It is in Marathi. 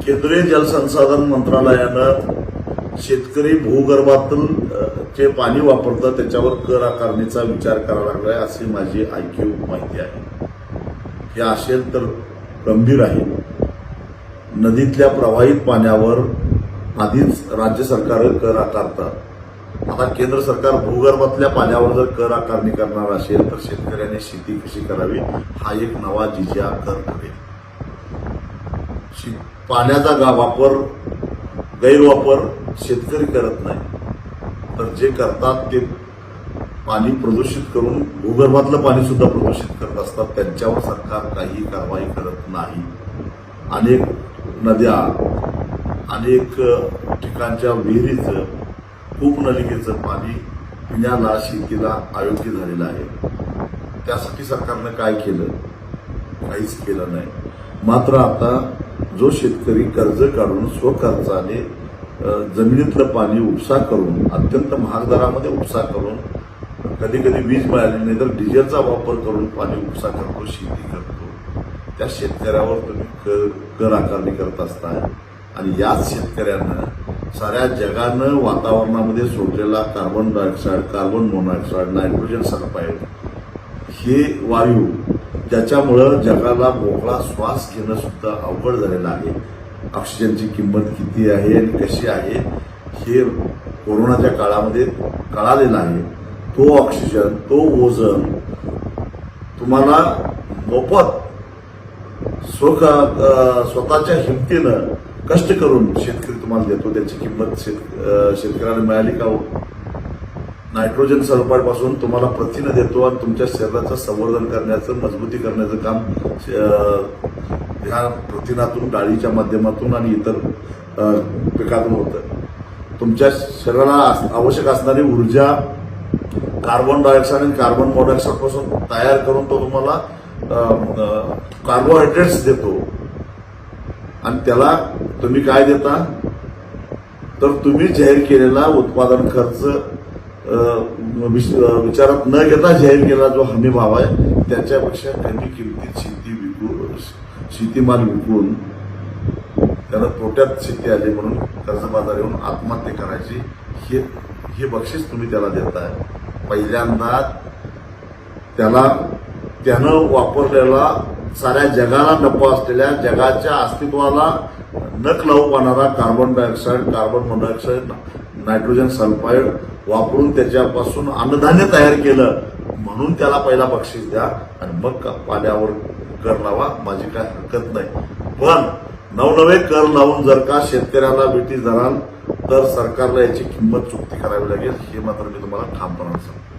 केंद्रीय जलसंसाधन मंत्रालयानं शेतकरी भूगर्भातून जे पाणी वापरतं त्याच्यावर कर आकारणीचा विचार करावा लागलाय अशी माझी ऐकीव माहिती आहे. हे असेल तर गंभीर आहे. नदीतल्या प्रवाहित पाण्यावर आधीच राज्य सरकार कर आकारतात. आता केंद्र सरकार भूगर्भातल्या पाण्यावर जर कर आकारणी करणार असेल तर शेतकऱ्यांनी शेती कशी करावी हा एक नवा जिज्ञा कर ठरेल. पाण्याचा वापर गैरवापर शेतकरी करत नाही, तर जे करतात ते पाणी प्रदूषित करून भूगर्भातलं पाणी सुद्धा प्रदूषित करत असतात. त्यांच्यावर सरकार काही कारवाई करत नाही. अनेक नद्या, अनेक ठिकाणच्या विहिरीचं, कूपनलिकेचं पाणी पिण्याला, शेतीला अयोग्य झालेलं आहे. त्यासाठी सरकारनं काय केलं? काहीच केलं नाही. मात्र आता जो शेतकरी कर्ज काढून स्वखर्चाने जमिनीतलं पाणी उपसा करून, अत्यंत महाग दरामध्ये उपसा करून, कधी कधी वीज मिळाली नाही तर डिझेलचा वापर करून पाणी उपसा करतो, शेती करतो, त्या शेतकऱ्यावर तुम्ही कर आकारणी करत असताय. आणि याच शेतकऱ्यांना साऱ्या जगानं वातावरणामध्ये सोडलेला carbon dioxide, carbon monoxide, nitrogen sulphide हे वायू, ज्याच्यामुळं जगाला मोकळा श्वास घेणं सुद्धा अवघड झालेलं आहे. ऑक्सिजनची किंमत किती आहे आणि कशी आहे हे कोरोनाच्या काळामध्ये कळालेलं आहे. तो ऑक्सिजन, तो ओझोन तुम्हाला मोफत स्वतःच्या हिमतीनं कष्ट करून शेतकरी तुम्हाला देतो. त्याची किंमत शेतकऱ्याला मिळाली का? नायट्रोजन सल्फाईड पासून तुम्हाला प्रथिनं देतो आणि तुमच्या शरीराचं संवर्धन करण्याचं, मजबूती करण्याचं काम ह्या प्रथिनातून, डाळीच्या माध्यमातून आणि इतर पिकातून होतं. तुमच्या शरीराला आवश्यक असणारी ऊर्जा कार्बन डायऑक्साईड आणि कार्बन मोनॉक्साईड पासून तयार करून तो तुम्हाला कार्बोहायड्रेट्स देतो. आणि त्याला तुम्ही काय देता? तर तुम्ही जाहीर केलेला उत्पादन खर्च विचारात न घेता जाहीर केलेला जो हमी भाव आहे त्याच्यापेक्षा कमी किमतीत शेतीमाल विकून त्याला तोट्यात शेती आली म्हणून कर्जबाजार येऊन आत्महत्या करायची, हे बक्षीस तुम्ही त्याला देताय. पहिल्यांदा त्यानं वापरलेला साऱ्या जगाला नफा असलेल्या, जगाच्या अस्तित्वाला नख लावू पाहणारा carbon dioxide, carbon monoxide, nitrogen sulphide वापरून त्याच्यापासून अन्नधान्य तयार केलं म्हणून त्याला पहिला बक्षीस द्या आणि मग पाण्यावर कर लावा. माझी काय हरकत नाही. पण नवनवे कर लावून जर का शेतकऱ्याला भेटी धराल तर सरकारला याची किंमत चुकती करावी लागेल, हे मात्र मी तुम्हाला ठामपणाने सांगतो.